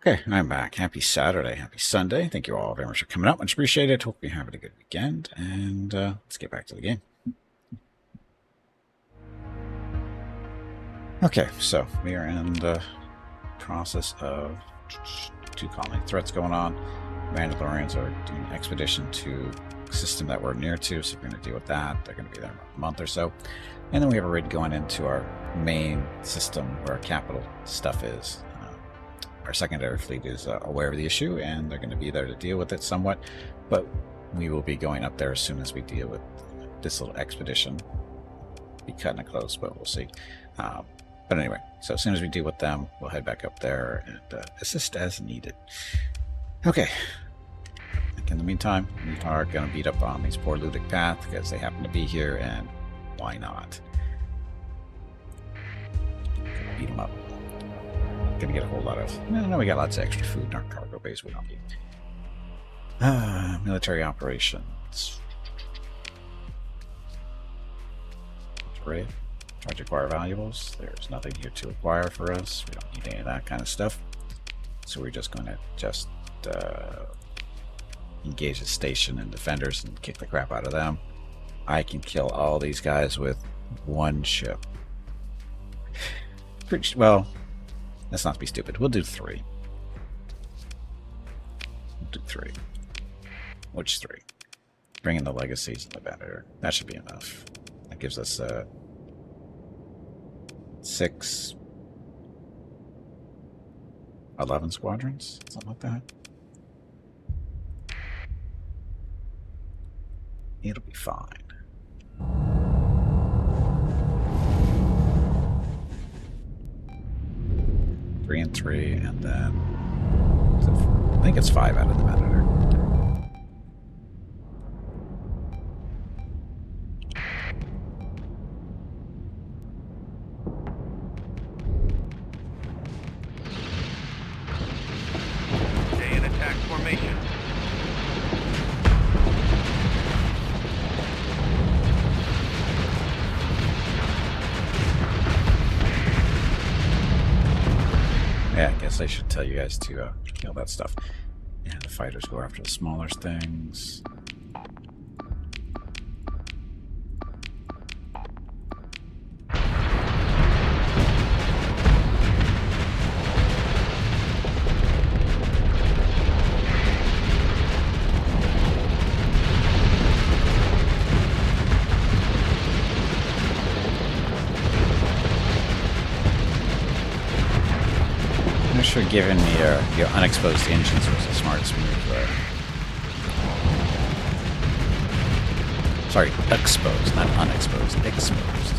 Okay, I'm back. Happy Saturday. Happy Sunday. Thank you all very much for coming out. Much appreciated. Hope you're having a good weekend. And let's get back to the game. Okay, so we are in the process of two colony threats going on. Mandalorians are doing an expedition to a system that we're near to, so we're going to deal with that. They're going to be there in a month or so. And then we have a raid going into our main system where our capital stuff is. Our secondary fleet is aware of the issue, and they're going to be there to deal with it somewhat. But we will be going up there as soon as we deal with this little expedition. Be cutting it close, but we'll see. But anyway, so as soon as we deal with them, we'll head back up there and assist as needed. Okay. In the meantime, we are going to beat up on these poor Ludic Path because they happen to be here, and why not? Beat them up. Gonna get a whole lot of... No, we got lots of extra food in our cargo base. We don't need... military operations. Trade. Try to acquire valuables. There's nothing here to acquire for us. We don't need any of that kind of stuff. So we're just going to engage the station and defenders and kick the crap out of them. I can kill all these guys with one ship. Well, let's not be stupid. We'll do 3. We'll do 3. Which 3? Bring in the legacies and the vendor. That should be enough. That gives us 6, 11 squadrons, something like that. It'll be fine. Three and 3, and then I think it's 5 out of the Predator. Stay in attack formation. Yeah, I guess I should tell you guys to kill that stuff. Yeah, the fighters go after the smaller things. For giving me your unexposed engines was the smartest move there. Sorry, exposed, not unexposed, exposed.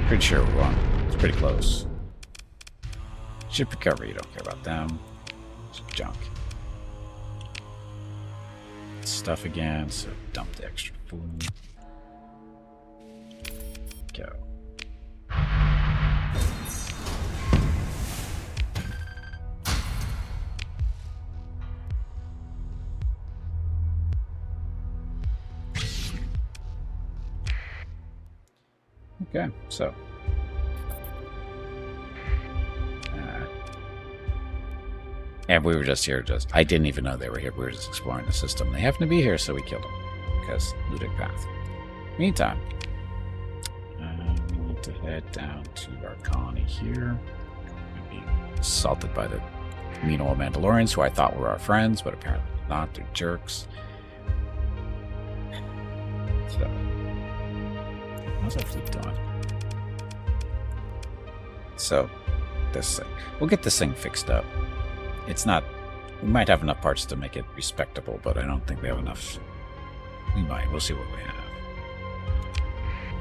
Pretty sure we're wrong. It's pretty close. Ship recovery, you don't care about them. It's junk. Stuff again, so dump the extra food. Go. Okay, so and we were just here. I didn't even know they were here. We were just exploring the system. They happened to be here, so we killed them. because looting path. Meantime, we need to head down to our colony here. We'll be assaulted by the mean old Mandalorians, who I thought were our friends, but apparently not. They're jerks. So, how's our fleet doing? So, this thing. We'll get this thing fixed up. It's not... We might have enough parts to make it respectable, but I don't think we have enough. We might. We'll see what we have.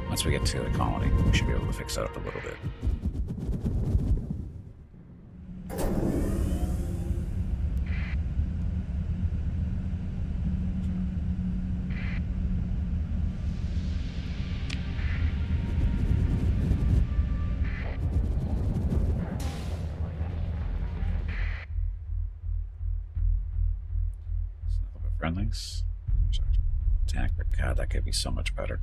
Once we get to the colony, we should be able to fix that up a little bit. Friendlies. Attack, but God, that could be so much better.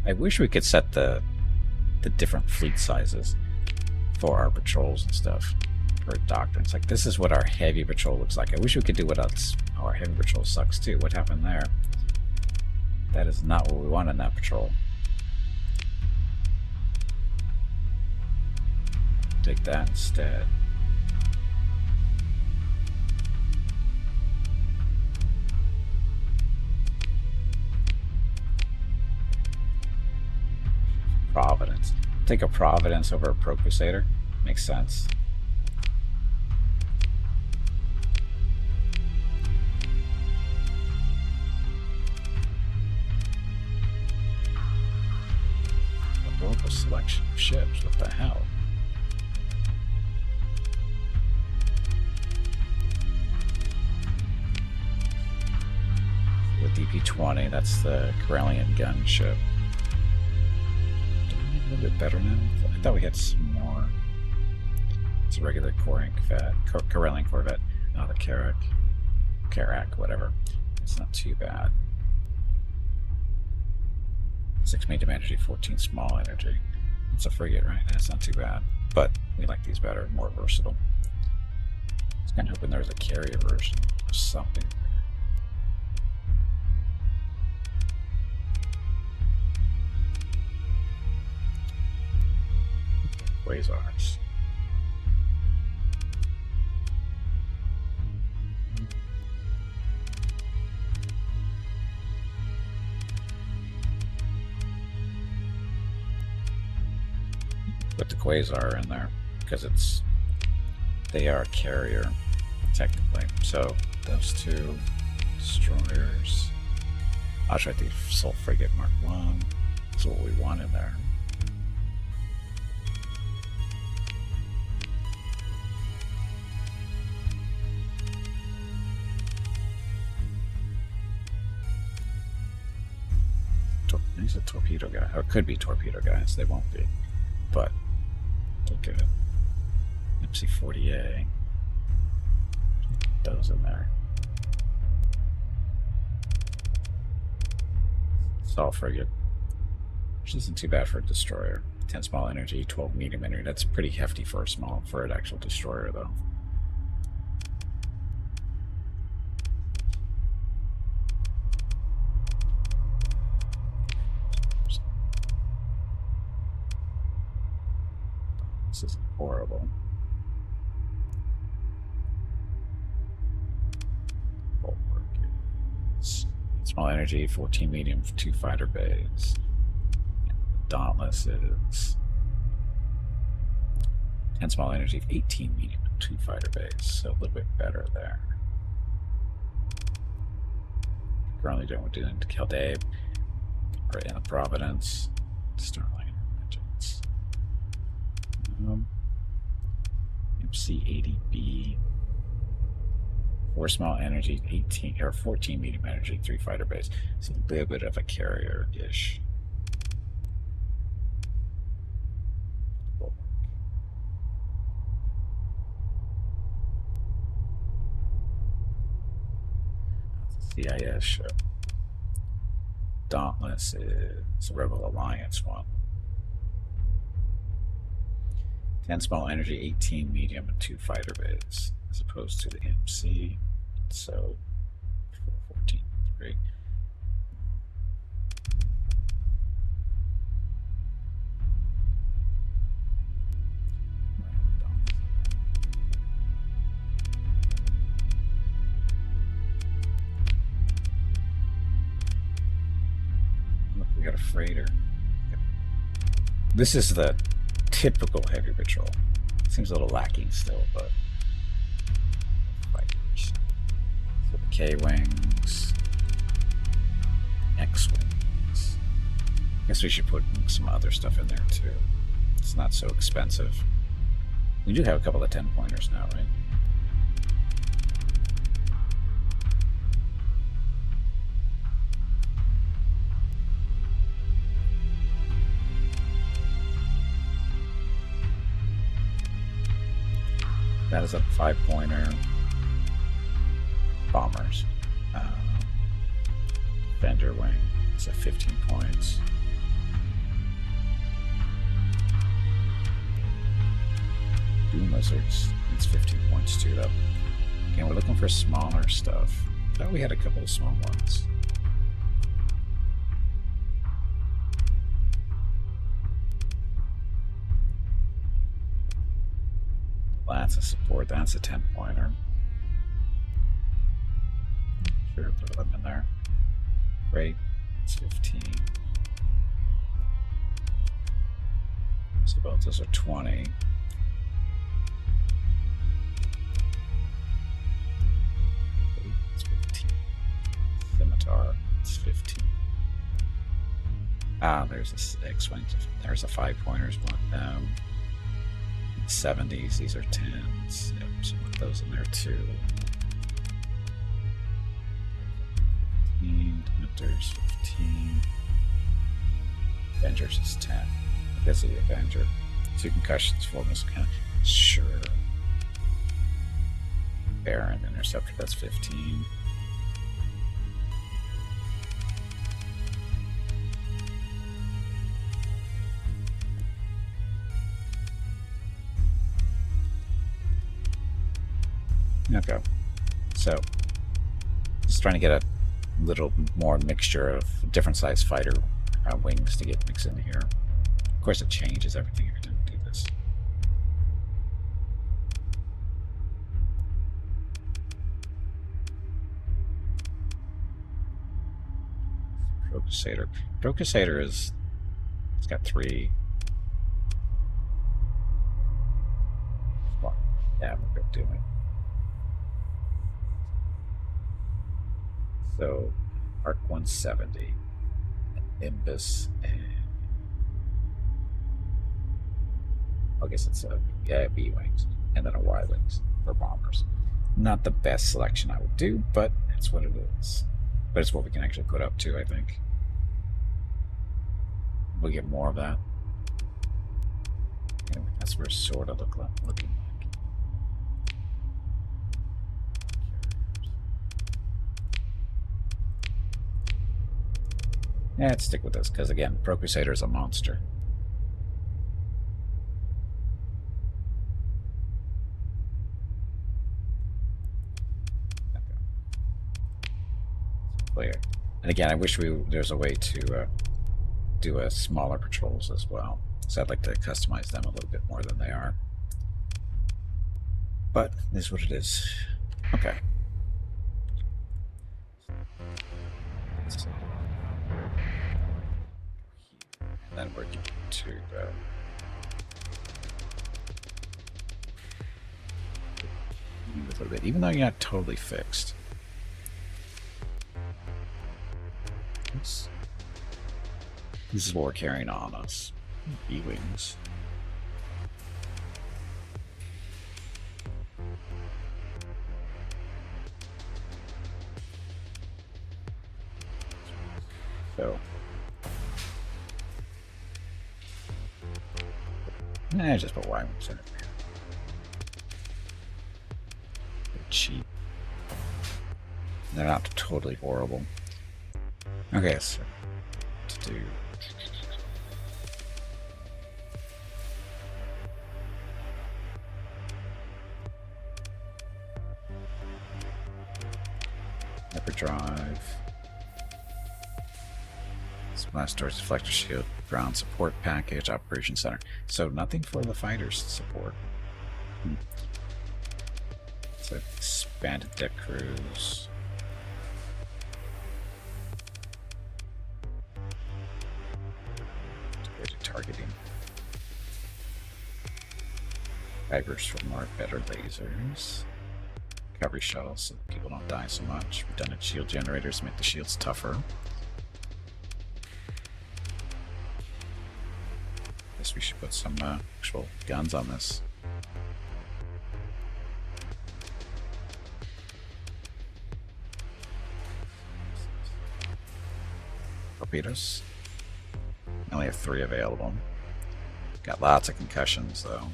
I wish we could set the different fleet sizes for our patrols and stuff. For doctrines. Like, this is what our heavy patrol looks like. I wish we could do what else. Oh, our heavy patrol sucks too. What happened there? That is not what we want in that patrol. Take that instead. Providence. Take a Providence over a Pro Crusader. Makes sense. A local selection of ships. What the hell? The DP-20. That's the Corellian gunship. A little bit better now. I thought we had some more. It's a regular Corellian Corvette, not a Karak, whatever. It's not too bad. 6 medium energy, 14 small energy. It's a frigate, right? That's not too bad. But we like these better, more versatile. I was kind of hoping there was a carrier version or something. Quasars. Put the Quasar in there because they are a carrier technically. So those two destroyers. I'll try the Assault Frigate Mark 1. That's what we want in there. He's a torpedo guy, or could be torpedo guys. They won't be, but they're good. MC-40A. Those in there. Assault frigate, which isn't too bad for a destroyer. 10 small energy, 12 medium energy. That's pretty hefty for an actual destroyer, though. This is horrible. Bulwark is small energy, 14 medium, 2 fighter bays. Dauntless is 10 small energy, 18 medium, 2 fighter bays. So a little bit better there. Currently doing what we're doing to kill Dave. Right in the Providence. Starling engines. MC-80B. 4 small energy, 18 or 14 medium energy, 3 fighter bays. So a little bit of a carrier-ish. CIS ship. Dauntless is a Rebel Alliance one. 10 small energy, 18 medium, and 2 fighter bays, as opposed to the MC. so 14, 3. Look, we got a freighter. This is the typical heavy patrol. Seems a little lacking still, but fighters. So the K-wings, X-wings. I guess we should put some other stuff in there too. It's not so expensive. We do have a couple of 10-pointers now, right? That is a 5-pointer. Bombers. Defender wing. It's at 15 points. Doom lizards. It's 15 points too, though. Again, we're looking for smaller stuff. I thought we had a couple of small ones. That's a support. That's a 10-pointer. Sure, throw them in there. Great. It's 15. So both those are 20. It's 15. Scimitar. It's 15. Ah, there's a X-wing. There's a 5-pointers one. 70s, these are 10s. Yep, so put those in there too. 15, Hunters 15. Avengers is 10. I guess the Avenger. 2 concussions, 4 missile cannon. Sure. Baron Interceptor, that's 15. Okay, so just trying to get a little more mixture of different size fighter wings to get mixed in here. Of course, it changes everything every time we do this. Pro-Crusader. Pro-Crusader is, it's got 3. Yeah, we're good doing it. So, Arc 170, Nimbus, and I guess it's a B-wings, and then a Y-wings for bombers. Not the best selection I would do, but it's what it is. But it's what we can actually put up to, I think. We'll get more of that. Anyway, that's what it's sort of looking like. Yeah, let's stick with this, because again, Pro Crusader is a monster. Okay. Clear. And again, I wish there's a way to do a smaller patrols as well. So I'd like to customize them a little bit more than they are. But it is what it is. Okay. So, and then we're going to a little bit, even though you're not totally fixed. Oops. This is what we're carrying on us. B-wings. So, just put Y-wings in it. They're cheap. They're not totally horrible. Okay, so to do. Hyperdrive. Blast doors, deflector shield, ground support package, operation center. So nothing for the fighters to support. So expanded deck crews. Integrated targeting. Fibers for more better lasers. Recovery shuttles so people don't die so much. Redundant shield generators make the shields tougher. Guess we should put some actual guns on this. Torpedoes. I only have 3 available. Got lots of concussions though,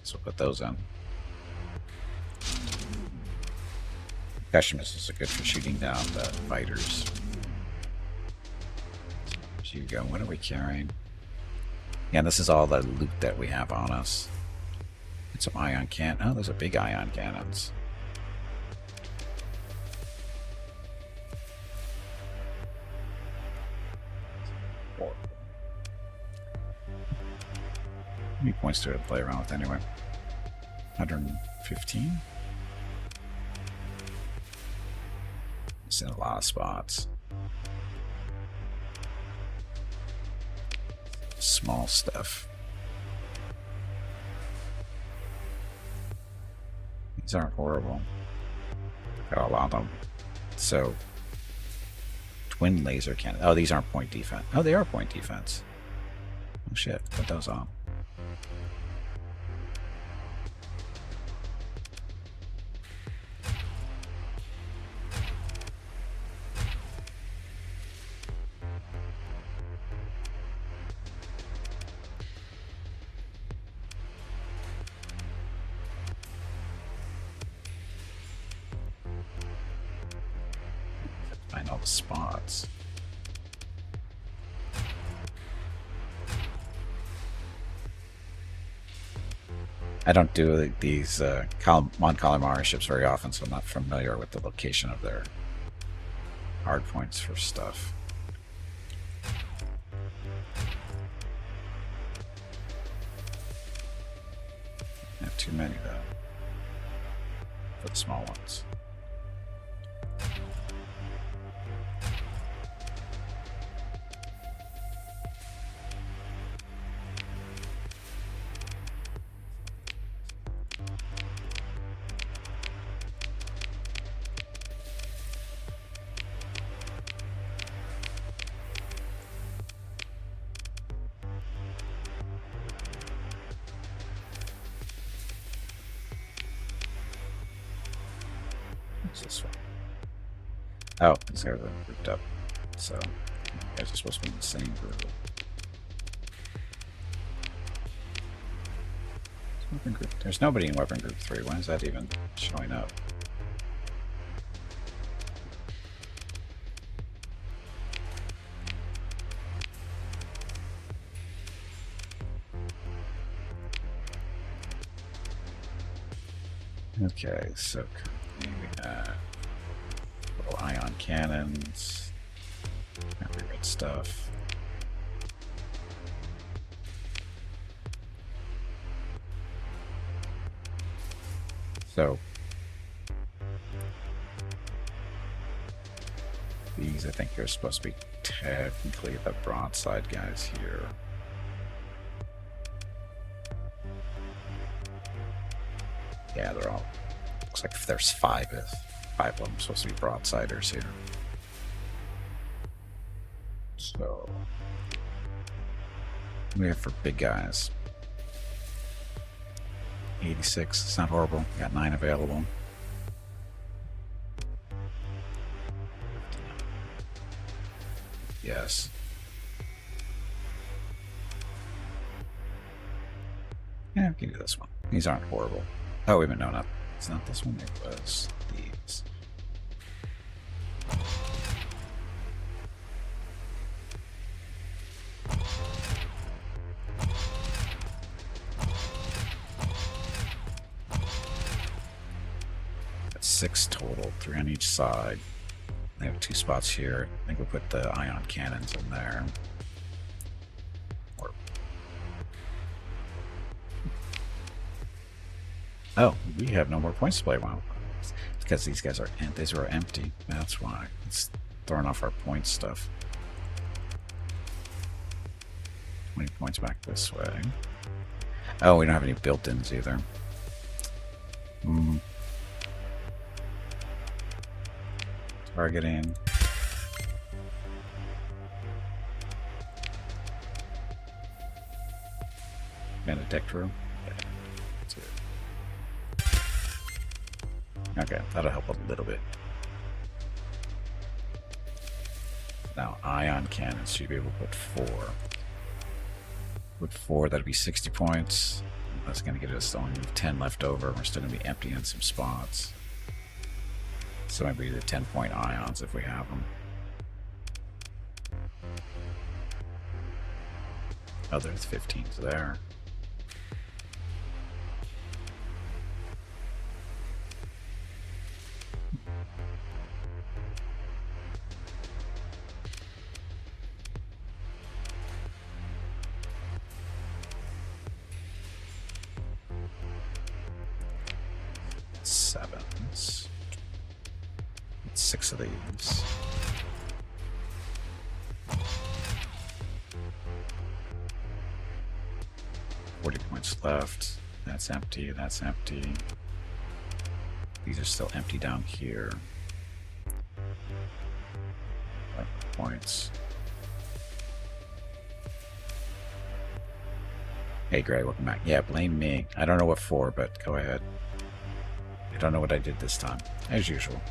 so we'll put those in. Concussion missiles are good for shooting down the fighters. So you go. What are we carrying? Yeah, this is all the loot that we have on us. Get some ion cannon. Oh, those are big ion cannons. How many points do I play around with anyway? 115? It's in a lot of spots. Small stuff. These aren't horrible. Got a lot of them. So, twin laser cannon. Oh, these aren't point defense. Oh, they are point defense. Oh shit, put those on. Find all the spots. I don't do these Mon Calamari ships very often, so I'm not familiar with the location of their hard points for stuff. I have too many though for the small ones. What's this one? Oh, these guys are grouped up. So, you guys are supposed to be in the same group. Weapon group. There's nobody in weapon group 3. Why is that even showing up? Okay, so we have little ion cannons, every red stuff. So these, I think, are supposed to be technically the broadside guys here. Yeah, they're all. Looks like there's 5 of them supposed to be broadsiders here. So, what do we have for big guys? 86. It's not horrible. Got 9 available. Yes. Yeah, we can do this one. These aren't horrible. Oh, wait a minute, no, it's not this one, it was these. That's 6 total, 3 on each side. They have 2 spots here. I think we'll put the ion cannons in there. Or... Oh, we have no more points to play. Wow. It's because these guys are empty. That's why. It's throwing off our point stuff. 20 points back this way. Oh, we don't have any built-ins either. Targeting. And a deck room. Okay, that'll help a little bit. Now, ion cannons should be able to put 4. With 4, that'd be 60 points. That's going to get us only 10 left over. We're still going to be empty in some spots. So maybe the 10-point ions if we have them. Oh, there's 15s there. Sevens. 6 of these. Points left. That's empty. That's empty. These are still empty down here. Points. Hey, Gray, welcome back. Yeah, blame me. I don't know what for, but go ahead. I don't know what I did this time, as usual.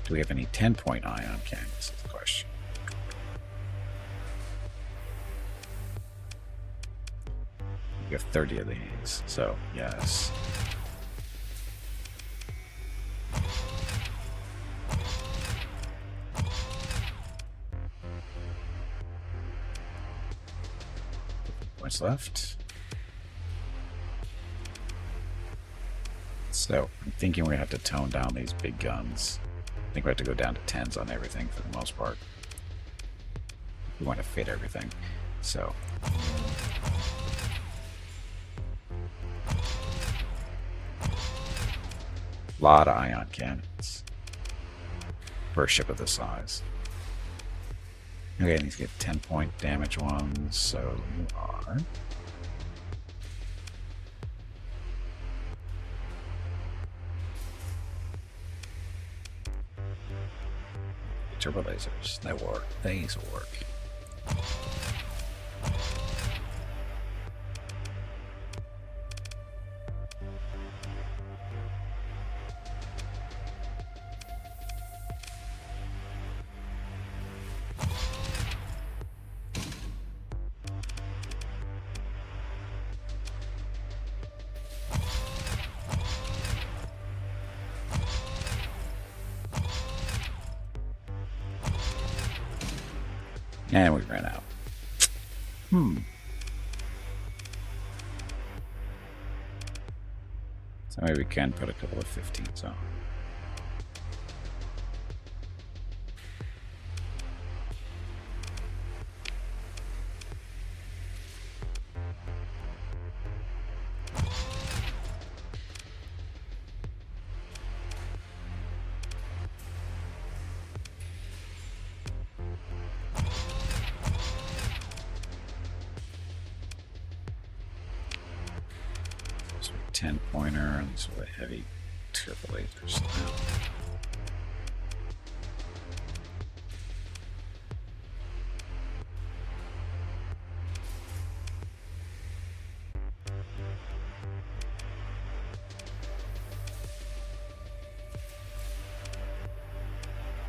Do we have any 10-point ion cannons? Is the question. We have 30 of these, so yes. Points left. So I'm thinking we have to tone down these big guns. I think we have to go down to 10s on everything for the most part. We want to fit everything. So a lot of ion cannons for a ship of this size. Okay, these get 10-point damage ones, so you are. Turbo lasers. That work. These work. And we ran out. So maybe we can put a couple of 15s on. So 10-pointer and sort of heavy turbo lasers now.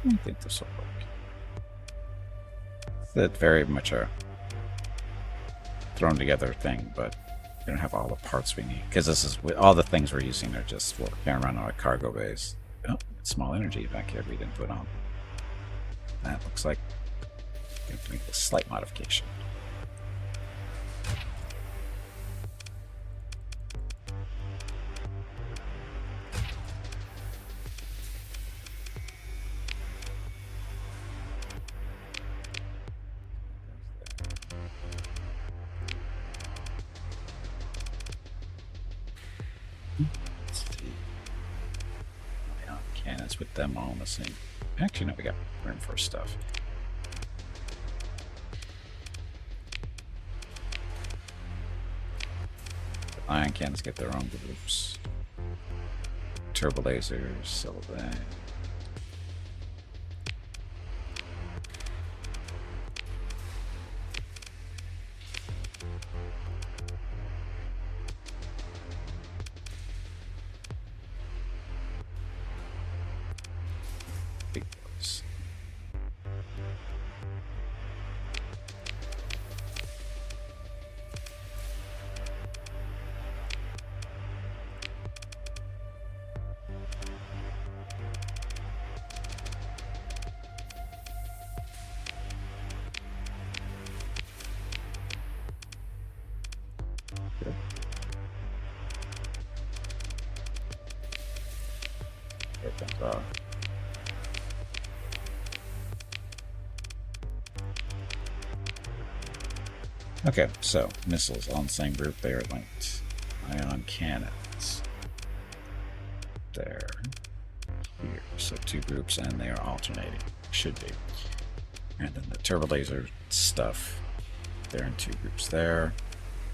I think this will work. It's very much a thrown together thing, but we don't have all the parts we need because this is all the things we're using are just for going around on a cargo base. Oh, small energy back here we didn't put on. That looks like we have to make a slight modification. Let's put them all in the same. Actually, no, we got room for stuff. The ion cannons get their own groups. Turbo lasers, Sylvan. Big boys. Good. Here comes Okay, so missiles on the same group. They are linked. Ion cannons. There. Here. So 2 groups, and they are alternating. Should be. And then the turbo laser stuff. They're in 2 groups there.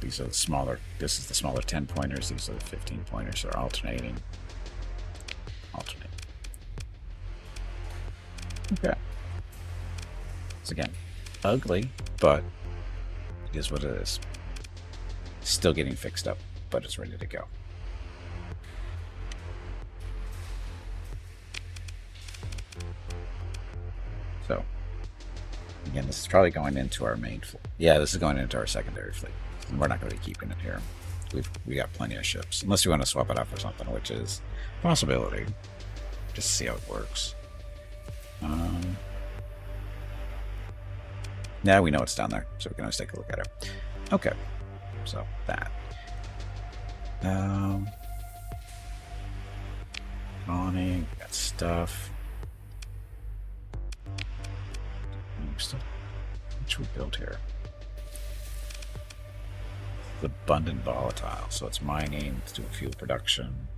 These are the smaller. This is the smaller 10 pointers. These are the 15 pointers. They're alternating. Alternate. Okay. So again, ugly, but it is what it is. Still getting fixed up, but it's ready to go. So, again, this is probably going into our main fleet. Yeah, this is going into our secondary fleet. We're not going to be keeping it here. We got plenty of ships, unless we want to swap it out for something, which is a possibility. Just to see how it works. Now we know it's down there, so we can always take a look at it. Okay, so that. Colony, got stuff. Which we built here. Abundant volatile, so it's mining, it's doing fuel production.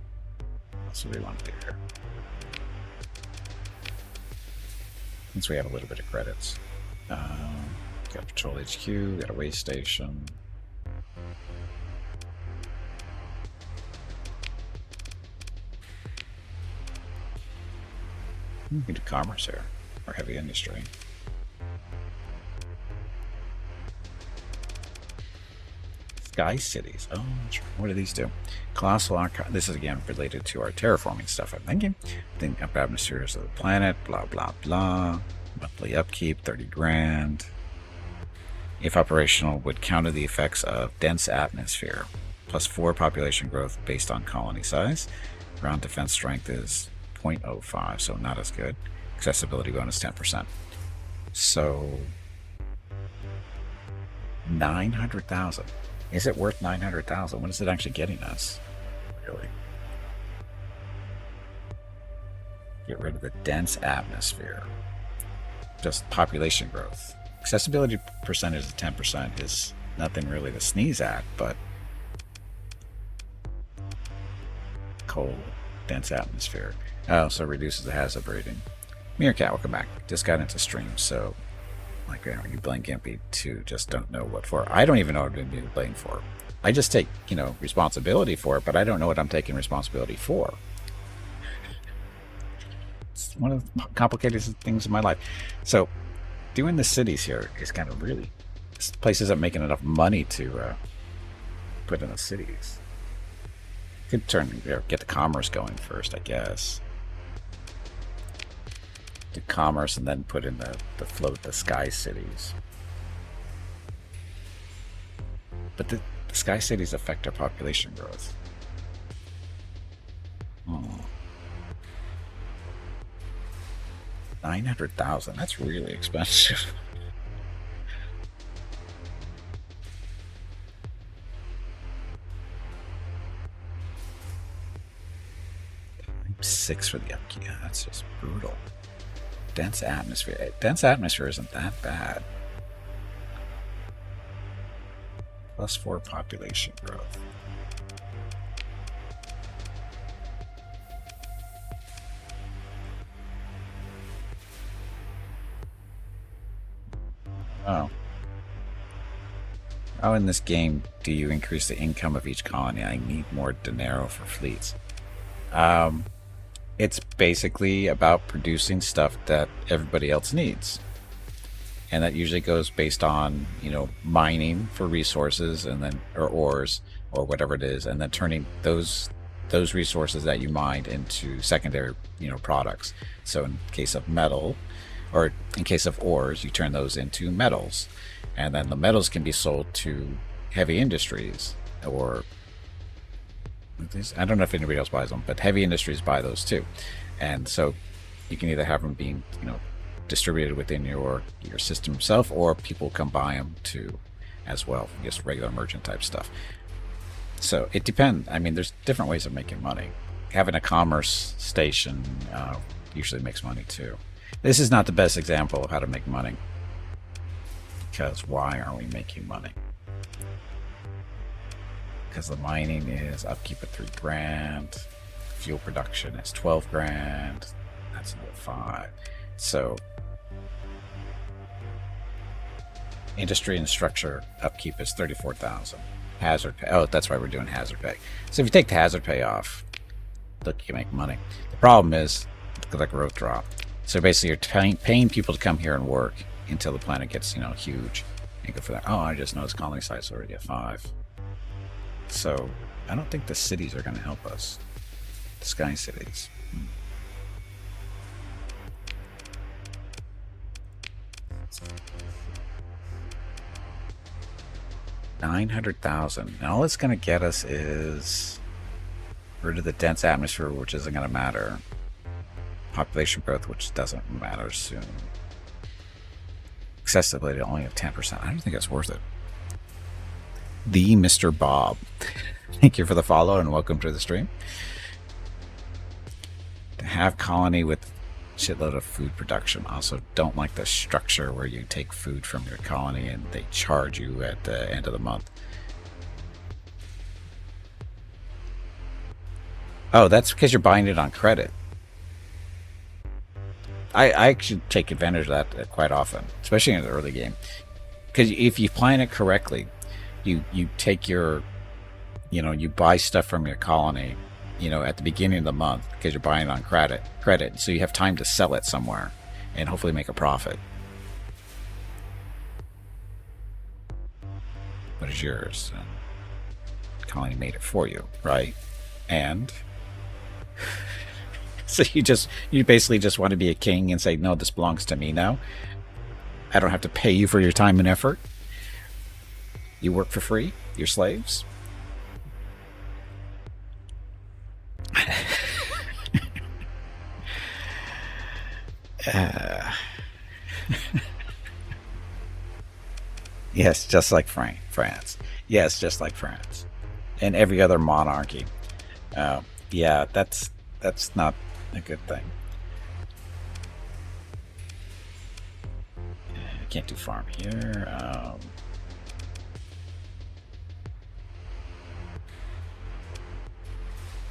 That's what we want to do here. Since we have a little bit of credits. Got Patrol HQ, got a way station. We can do commerce here, or heavy industry. Sky cities. Oh, what do these do? Colossal archive. This is again related to our terraforming stuff, I'm thinking. Think up atmospheres of the planet, blah, blah, blah. Monthly upkeep, 30 grand. If operational, would counter the effects of dense atmosphere. Plus 4 population growth based on colony size. Ground defense strength is 0.05, so not as good. Accessibility bonus 10%. So 900,000. Is it worth 900,000? What is it actually getting us? Really? Get rid of the dense atmosphere. Just population growth. Accessibility percentage of 10% is nothing really to sneeze at, but cold, dense atmosphere. Oh, so reduces the hazard rating. Meerkat, welcome back. Just got into stream, so like, you know, you blame Gimpy to just don't know what for. I don't even know what I'm being blamed for. I just take, you know, responsibility for it, but I don't know what I'm taking responsibility for. It's one of the complicated things in my life. So doing the cities here is kind of really, this place isn't making enough money to put in the cities. Could get the commerce going first, I guess. Do commerce and then put in the float the sky cities. But the sky cities affect our population growth. Oh. 900,000. That's really expensive. 6 for the upkeep. Yeah, that's just brutal. Dense atmosphere. Dense atmosphere isn't that bad. Plus 4 population growth. Oh. Oh, in this game, do you increase the income of each colony? I need more dinero for fleets. Um, it's basically about producing stuff that everybody else needs. And that usually goes based on, mining for resources and then, or ores or whatever it is, and then turning those resources that you mined into secondary, products. So in case of metal, or in case of ores, you turn those into metals, and then the metals can be sold to heavy industries, or I don't know if anybody else buys them, but heavy industries buy those too. And so you can either have them being, distributed within your system itself, or people come buy them too as well, just regular merchant type stuff. So it depends. I mean, there's different ways of making money. Having a commerce station usually makes money too. This is not the best example of how to make money, because why are we making money? Because the mining is upkeep at $3,000, fuel production is $12,000, that's another 5. So industry and structure upkeep is 34,000. Hazard pay. Oh, that's why we're doing hazard pay. So if you take the hazard pay off, look, you can make money. The problem is the growth drop. So basically, you're paying people to come here and work until the planet gets, huge. And go for that. Oh, I just noticed colony sites already at 5. So I don't think the cities are going to help us. The sky cities. 900,000. And all it's going to get us is rid of the dense atmosphere, which isn't going to matter. Population growth, which doesn't matter soon. Accessibility only of 10%. I don't think that's worth it. The Mr. Bob. Thank you for the follow and welcome to the stream. To have colony with shitload of food production. Also don't like the structure where you take food from your colony and they charge you at the end of the month. Oh, that's because you're buying it on credit. I actually take advantage of that quite often, especially in the early game. Because if you plan it correctly, you take your, you buy stuff from your colony, at the beginning of the month, because you're buying it on credit. So you have time to sell it somewhere and hopefully make a profit. But it's yours. The colony made it for you, right? And so you basically just want to be a king and say, no, this belongs to me now. I don't have to pay you for your time and effort. You work for free. You're slaves. Yes, just like France. Yes, just like France. And every other monarchy. Yeah, that's not a good thing. I can't do farm here.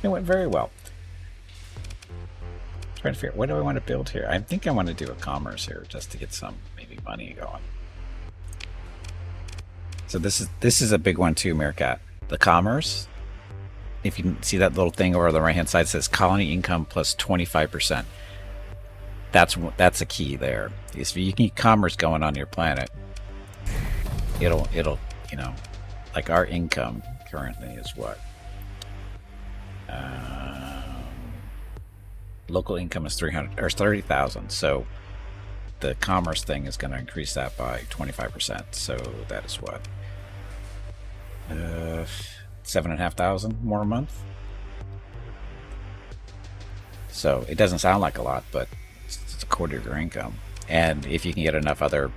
It went very well. Trying to figure out, what do I want to build here? I think I want to do a commerce here just to get some maybe money going. So this is a big one too, Meerkat. The commerce. If you can see that little thing over on the right hand side, says colony income plus 25%. That's a key there. If you can keep commerce going on your planet, it'll like our income currently is what? Local income is 300 or 30,000. So the commerce thing is going to increase that by 25%. So that is what? 7,500 more a month. So it doesn't sound like a lot, but it's a quarter of your income. And if you can get enough other,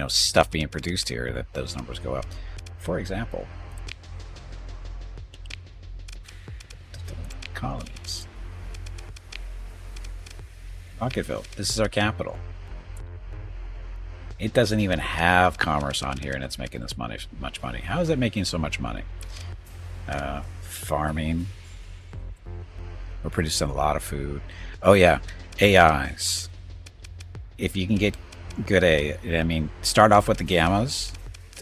stuff being produced here, that those numbers go up. For example, colonies. Rocketville. This is our capital. It doesn't even have commerce on here, and it's making this much money. How is it making so much money? Farming. We're producing a lot of food. Oh yeah, AIs. If you can get good I mean, start off with the gammas,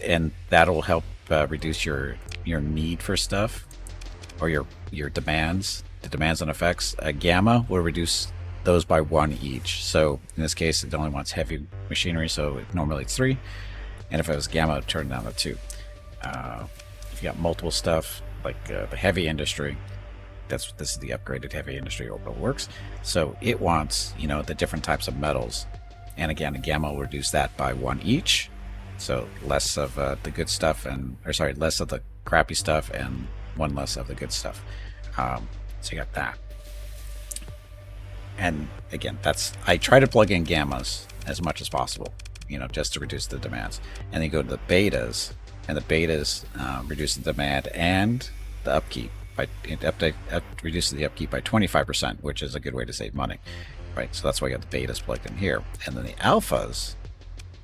and that'll help reduce your need for stuff, or your demands. The demands on effects. A gamma will reduce those by 1 each. So in this case, it only wants heavy machinery, so normally it's 3. And if it was gamma, it turned down to 2. If you got multiple stuff, like the heavy industry, this is the upgraded heavy industry orbital works. So it wants, the different types of metals. And again, a gamma will reduce that by 1 each. So less of the good stuff, less of the crappy stuff, and 1 less of the good stuff. So you got that. And again, I try to plug in gammas as much as possible, just to reduce the demands. And then you go to the betas, and the betas reduce the demand and the upkeep. Reduces the upkeep by 25%, which is a good way to save money, right? So that's why you got the betas plugged in here. And then the alphas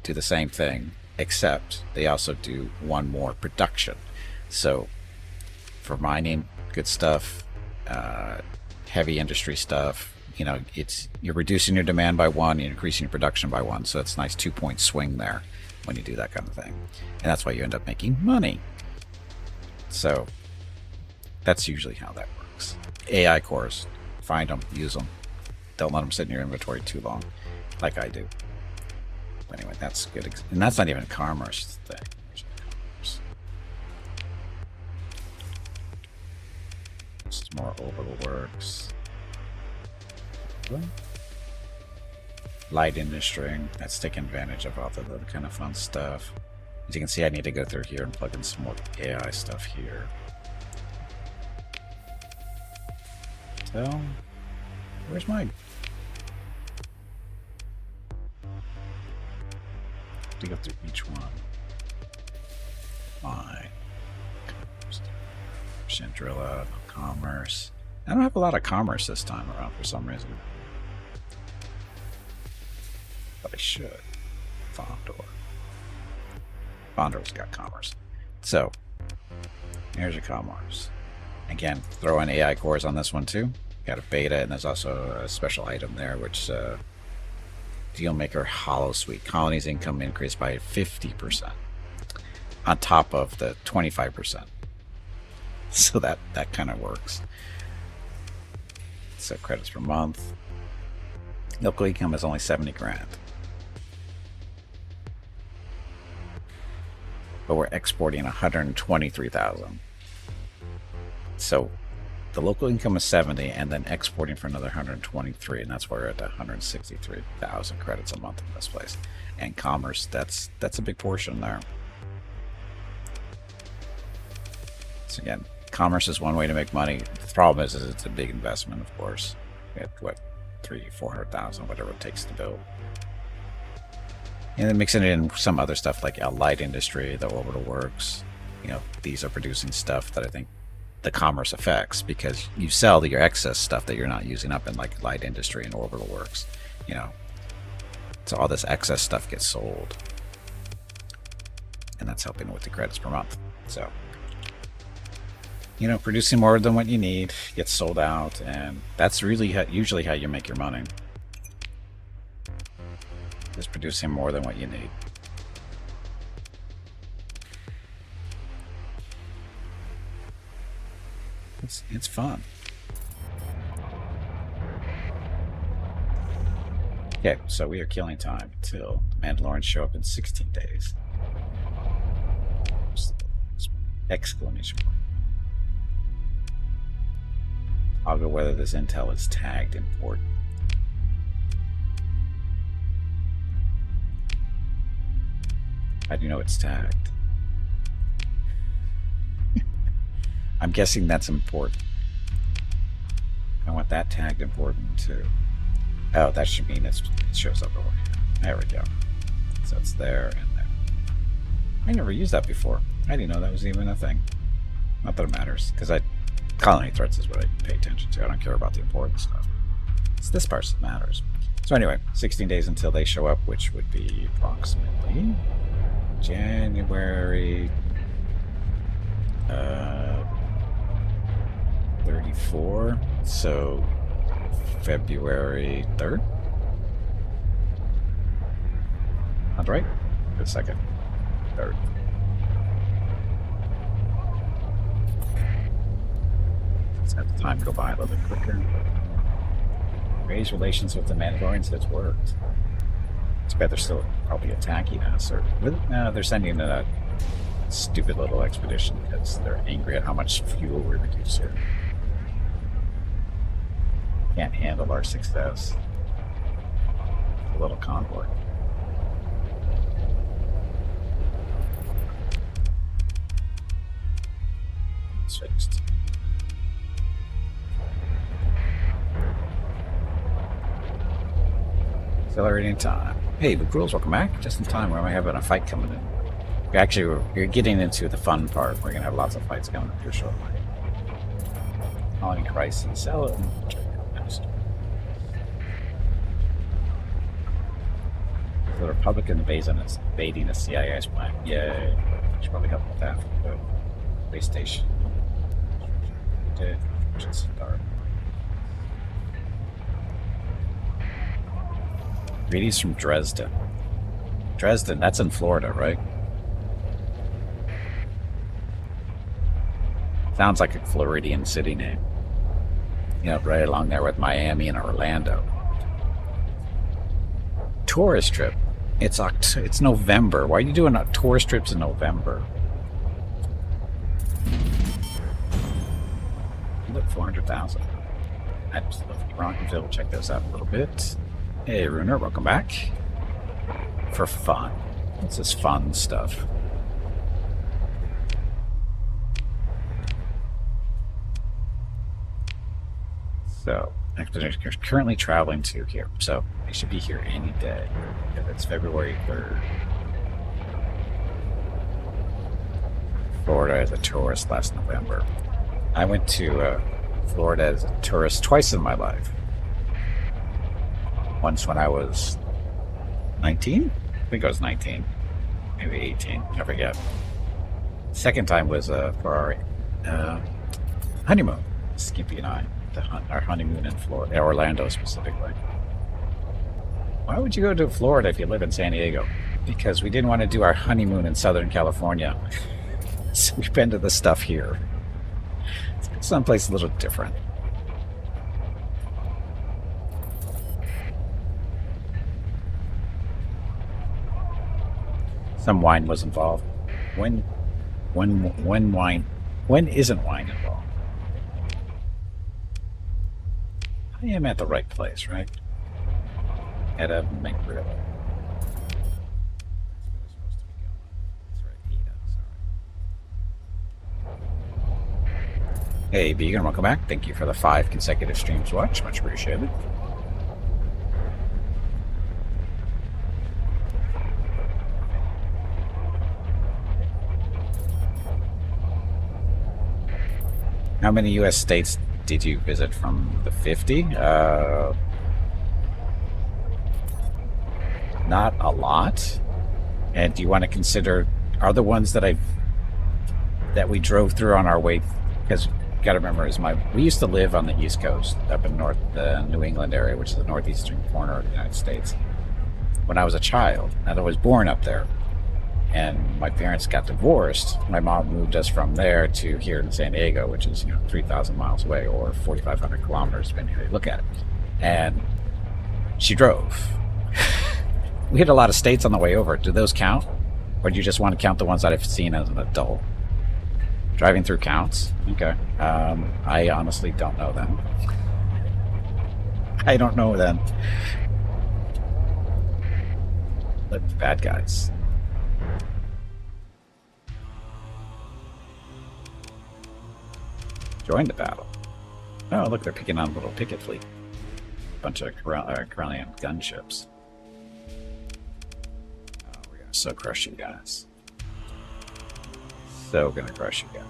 do the same thing, except they also do 1 more production. So for mining, good stuff, heavy industry stuff, you're reducing your demand by 1, you're increasing your production by 1. So it's a nice 2-point swing there when you do that kind of thing. And that's why you end up making money. So that's usually how that works. AI cores, find them, use them. Don't let them sit in your inventory too long, like I do. But anyway, that's good. And that's not even a commerce thing. This is more orbital works. Light industry, that's taking advantage of all the other kind of fun stuff. As you can see, I need to go through here and plug in some more AI stuff here. So, where's my... to go through each one. Mine. Chandrilla, commerce. I don't have a lot of commerce this time around for some reason. But I should. Fondor. Fondor's got commerce. So, here's your commerce. Again, throw in AI cores on this one too. Got a beta, and there's also a special item there, which Dealmaker Hollow Suite. Colonies income increased by 50%. On top of the 25%. So that kind of works. So credits per month. Local income is only 70 grand. But we're exporting 123,000. So the local income is 70, and then exporting for another 123, and that's where we're at 163,000 credits a month in this place. And commerce, that's a big portion there. So again, commerce is one way to make money. The problem is it's a big investment, of course. At what, 300,000-400,000, whatever it takes to build. And then mixing it in some other stuff like light industry, the orbital works. These are producing stuff that I think the commerce affects, because you sell your excess stuff that you're not using up in like light industry and orbital works. So all this excess stuff gets sold, and that's helping with the credits per month. So producing more than what you need gets sold out, and that's really usually how you make your money. Just producing more than what you need. It's fun. Okay, so we are killing time until the Mandalorians show up in 16 days. Exclamation point. I'll go whether this intel is tagged important. How do you know it's tagged? I'm guessing that's important. I want that tagged important too. Oh, that should mean it shows up over here. There we go. So it's there and there. I never used that before. I didn't know that was even a thing. Not that it matters, because colony threats is what I pay attention to. I don't care about the important stuff. It's this part that matters. So anyway, 16 days until they show up, which would be approximately January 34, so February 3rd. On the right? Good second. Third. Let's have the time go by a little bit quicker. Raise relations with the Mandalorians. That's worked. It's bad they're still probably attacking us. Or no, they're sending in a stupid little expedition because they're angry at how much fuel we reduce here. Can't handle our success. A little convoy. It's fixed. Accelerating time. Hey, the girls, welcome back. Just in time. We're having a fight coming in. We're getting into the fun part. We're going to have lots of fights coming up here shortly. Colony crisis. Sell it. The Republican invading a CIS plant. Yay. Should probably help with that. The base station. Did. Just start. Greetings from Dresden. Dresden, that's in Florida, right? Sounds like a Floridian city name. You know, right along there with Miami and Orlando. Tourist trip. It's November. Why are you doing tourist trips in November? Look, 400,000. Absolutely. Ronconville, check those out a little bit. Hey, Runer, welcome back. For fun. What's this fun stuff? So, expedition is currently traveling to here. So, they should be here any day. If it's February 3rd. Florida as a tourist last November. I went to Florida as a tourist twice in my life. Once when I was 19? I think I was 19. Maybe 18. I forget. Second time was for our honeymoon. Gimpy and I. Our honeymoon in Florida. Orlando specifically. Why would you go to Florida if you live in San Diego? Because we didn't want to do our honeymoon in Southern California. So we've been to the stuff here. It's someplace a little different. Some wine was involved. When isn't wine involved? I am at the right place, right? At a McGrill. Hey, Vegan, welcome back. Thank you for the 5 consecutive streams watch. Much appreciated. How many U.S. states did you visit from the 50? Not a lot. And do you want to consider, are the ones that we drove through on our way, because you got to remember, we used to live on the East Coast, up in the New England area, which is the northeastern corner of the United States. When I was a child, and I was born up there, and my parents got divorced, my mom moved us from there to here in San Diego, which is 3,000 miles away, or 4,500 kilometers, depending how you look at it. And she drove. We hit a lot of states on the way over. Do those count? Or do you just want to count the ones that I've seen as an adult? Driving through counts? Okay. I honestly don't know them. I don't know them. The bad guys. Join the battle. Oh, look, they're picking on a little picket fleet. Bunch of Corellian gunships. Oh, we're gonna so crush you guys. So gonna crush you guys.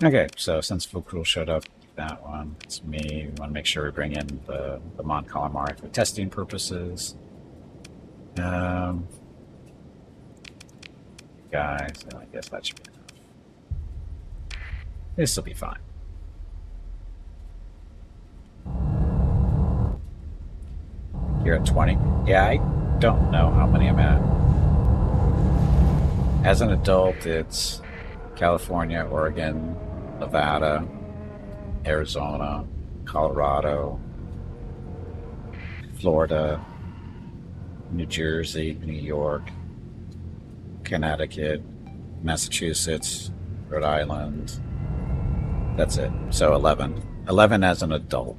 Okay, so since Fukul showed up, that one, it's me. We want to make sure we bring in the Mon Calamari for testing purposes. Guys, I guess that should be enough. This will be fine. Thank You're at 20? Yeah, I don't know how many I'm at. As an adult, it's California, Oregon, Nevada, Arizona, Colorado, Florida, New Jersey, New York, Connecticut, Massachusetts, Rhode Island. That's it. So 11. 11 as an adult.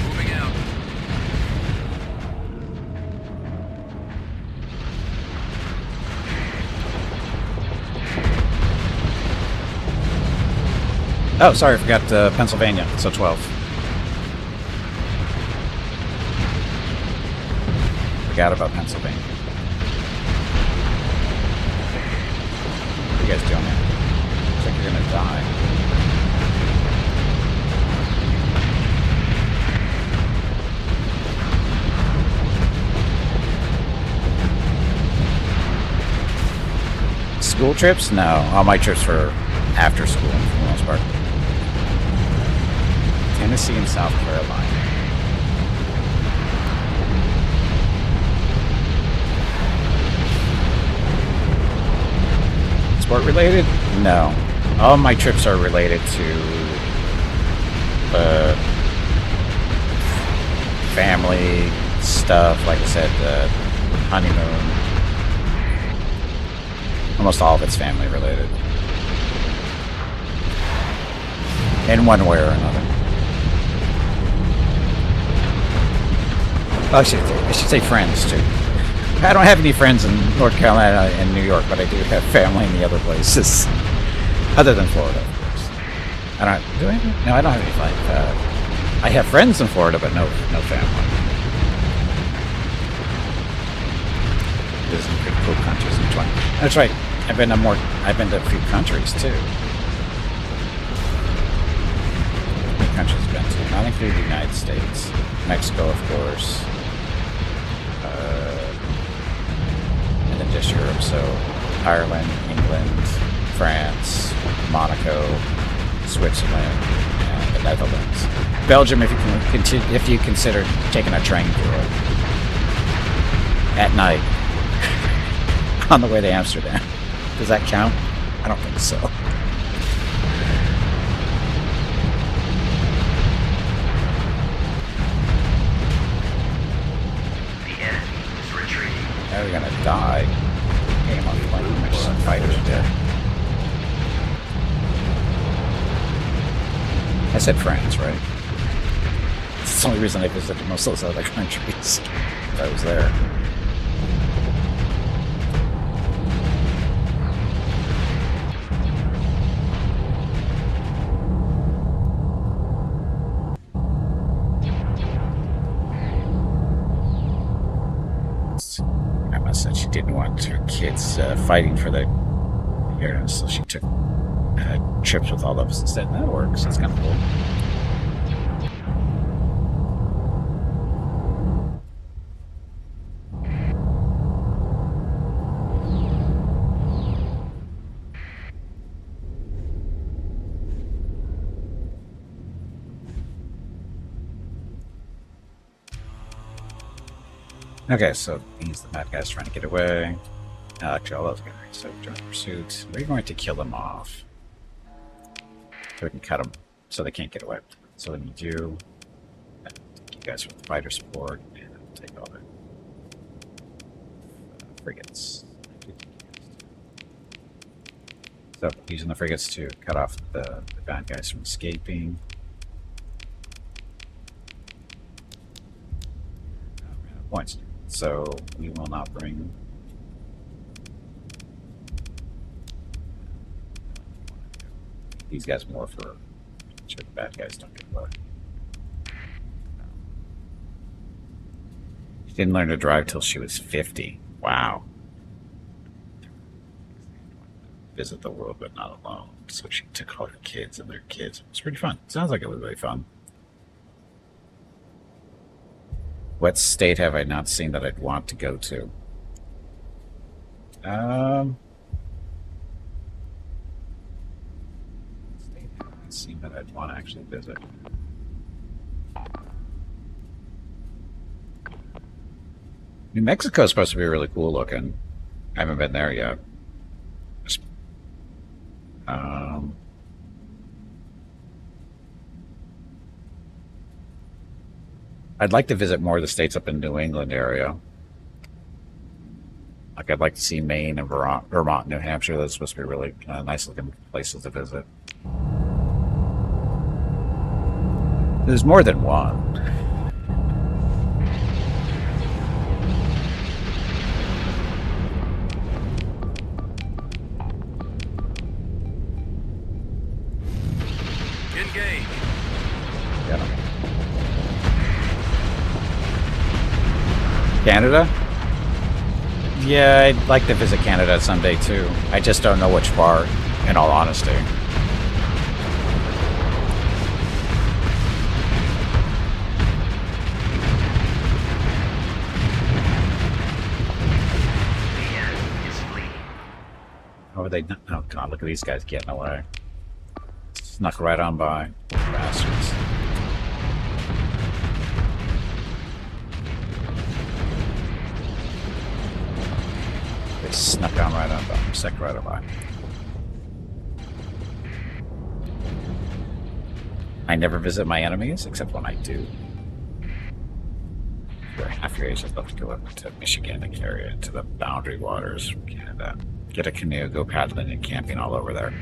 Moving out. Oh, sorry, I forgot Pennsylvania. So 12. Forgot about Pennsylvania. What are you guys doing here? Looks like you're gonna die. School trips? No. All my trips were after school for the most part. Tennessee and South Carolina. Sport related? No. All my trips are related to family stuff. Like I said, honeymoon. Almost all of it's family related. In one way or another. Oh, I should say friends too. I don't have any friends in North Carolina and New York, but I do have family in the other places, other than Florida, of course. I don't. Do I? No, I don't have any family. I have friends in Florida, but no family. Visiting pretty cool countries in 20. That's right. I've been to a few countries too. How many countries I've been to? Not including the United States, Mexico, of course. And then just Europe, so Ireland, England, France, Monaco, Switzerland, and the Netherlands. Belgium, if you consider taking a train through it at night on the way to Amsterdam. Does that count? I don't think so. Now we're gonna die. Game on flame. My fighters are dead. I said France, right? It's the only reason I visited most of those other countries. I was there. Said she didn't want her kids fighting for the inheritance, so she took trips with all of us instead. And that works. That's kind of cool. Okay, so he's the bad guy's trying to get away. Actually, all those guys. So, join pursuit. We're going to kill them off. So we can cut them so they can't get away. So then you do. Take you guys for the fighter support and take all the frigates. So, using the frigates to cut off the bad guys from escaping. Points. So we will not bring these guys more for sure the bad guys don't get away. She didn't learn to drive till she was 50. Wow. Visit the world but not alone. So she took all her kids and their kids. It was pretty fun. Sounds like it was really fun. What state have I not seen that I'd want to go to? seem that I'd want to actually visit. New Mexico is supposed to be really cool looking. I haven't been there yet. I'd like to visit more of the states up in New England area. Like, I'd like to see Maine and Vermont, New Hampshire. That's supposed to be really nice looking places to visit. There's more than one. Engage. Yeah. Canada? Yeah, I'd like to visit Canada someday too. I just don't know which part, in all honesty. Oh, they? Oh God! Look at these guys getting away. Snuck right on by, bastards. They snuck on right on by. Snuck right on by. I never visit my enemies except when I do. For half your age, I'd love to go up to Michigan and carry it to the boundary waters from Canada. Get a canoe, go paddling and camping all over there.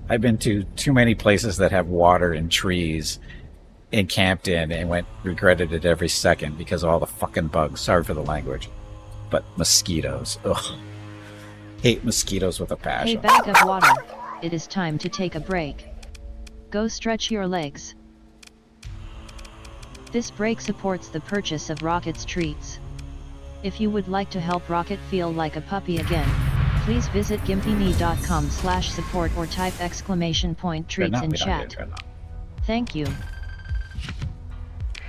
I've been to too many places that have water and trees and camped in and regretted it every second because of all the fucking bugs. Sorry for the language. But mosquitoes. Ugh. Hate mosquitoes with a Hey, passion. bag of water. It is time to take a break. Go stretch your legs. This break supports the purchase of Rocket's treats. If you would like to help Rocket feel like a puppy again, please visit gimpyme.com/support or type !treats in chat. Thank you.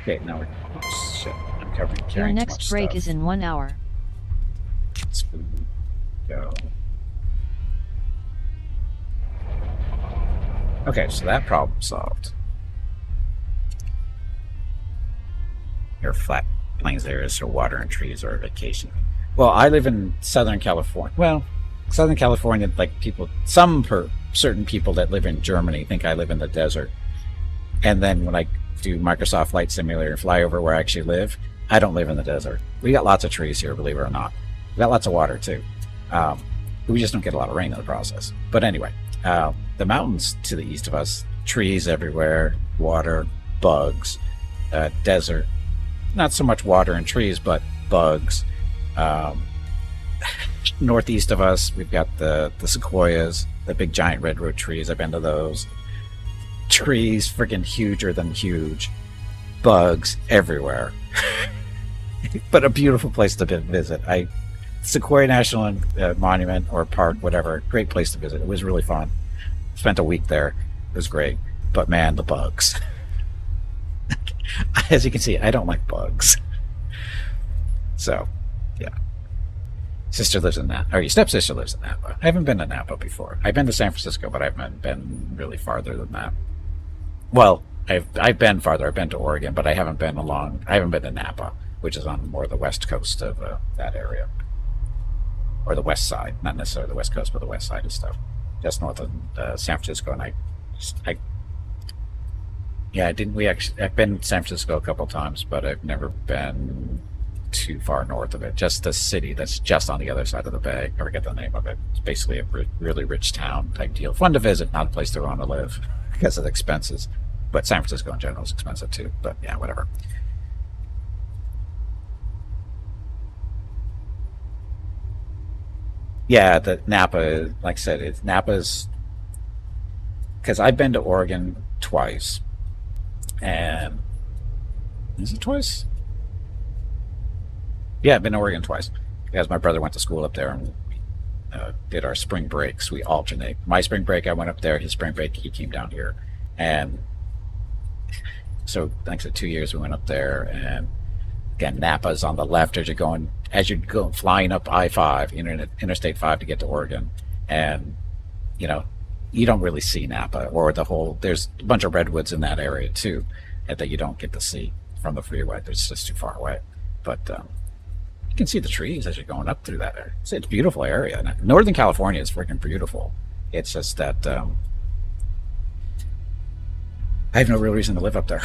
Okay, now we're... Oh, shit. I'm covering Your carrying too next much break stuff. is in 1 hour. Let's go. Okay, so that problem solved. Your flat plains areas for water and trees or vacation. Well, I live in Southern California. Well, Southern California, like certain people that live in Germany think I live in the desert. And then when I do Microsoft Flight Simulator and fly over where I actually live, I don't live in the desert. We got lots of trees here, believe it or not. We got lots of water too. We just don't get a lot of rain in the process. But anyway, the mountains to the east of us, trees everywhere, water, bugs, desert. Not so much water and trees, but bugs. Northeast of us, we've got the sequoias, the big giant redwood trees. I've been to those. Trees freaking huger than huge. Bugs everywhere. But a beautiful place to visit. Sequoia National Monument or Park, whatever, great place to visit. It was really fun. Spent a week there. It was great. But man, the bugs. As you can see, I don't like bugs. So, yeah. Sister lives in Napa. Or your stepsister lives in Napa. I haven't been to Napa before. I've been to San Francisco, but I haven't been really farther than that. Well, I've been farther. I've been to Oregon, but I haven't been to Napa, which is on more the west coast of that area. Or the west side. Not necessarily the west coast, but the west side of stuff. Just north of San Francisco. And I've been to San Francisco a couple times, but I've never been too far north of it. Just the city that's just on the other side of the bay. I forget the name of it. It's basically a really rich town type deal. Fun to visit, not a place to want to live because of the expenses. But San Francisco in general is expensive too. But yeah, whatever. Yeah, the Napa, like I said, Napa's, because I've been to Oregon twice. And is it twice? Yeah, I've been to Oregon twice because my brother went to school up there and we did our spring breaks. We alternate. My spring break, I went up there. His spring break, he came down here. And so, thanks to 2 years, we went up there and Again, Napa's on the left as you're going flying up I-5, Interstate 5 to get to Oregon, and you know, you don't really see Napa or there's a bunch of redwoods in that area too that you don't get to see from the freeway. It's just too far away. But you can see the trees as you're going up through that area. It's a beautiful area. And Northern California is freaking beautiful. It's just that I have no real reason to live up there.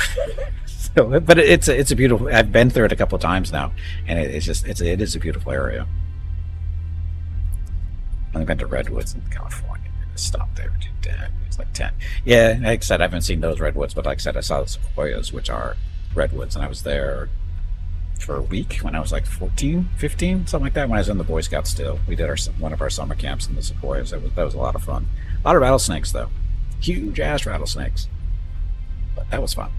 But it's a beautiful. I've been through it a couple of times now, and it is a beautiful area. I've been to redwoods in California. Stop there. It's like 10. Yeah, like I said, I haven't seen those redwoods, but like I said, I saw the sequoias, which are redwoods, and I was there for a week when I was like 14, 15, something like that, when I was in the Boy Scouts still. We did one of our summer camps in the sequoias. That was a lot of fun. A lot of rattlesnakes, though. Huge ass rattlesnakes. But that was fun.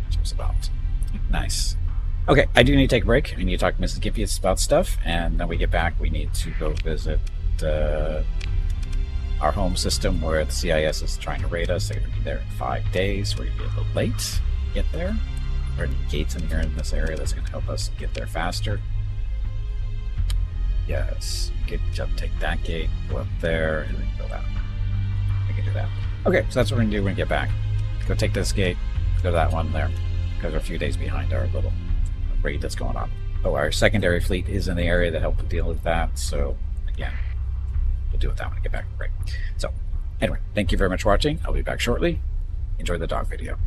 Which was about nice. Okay, I do need to take a break. I need to talk to Mrs. Gimpy about stuff, and then we get back, we need to go visit our home system where the CIS is trying to raid us. They're going to be there in 5 days. We're going to be a little late to get there. There are any gates in here in this area that's going to help us get there faster. Yes, we could take that gate, go up there, and then go that. We can do that. Okay, so that's what we're going to do when we get back. Go take this gate, go to that one there, because we're a few days behind our little raid that's going on. Oh, our secondary fleet is in the area that helped deal with that, so again, we'll deal with that when we get back. Great. So, anyway, thank you very much for watching. I'll be back shortly. Enjoy the dog video.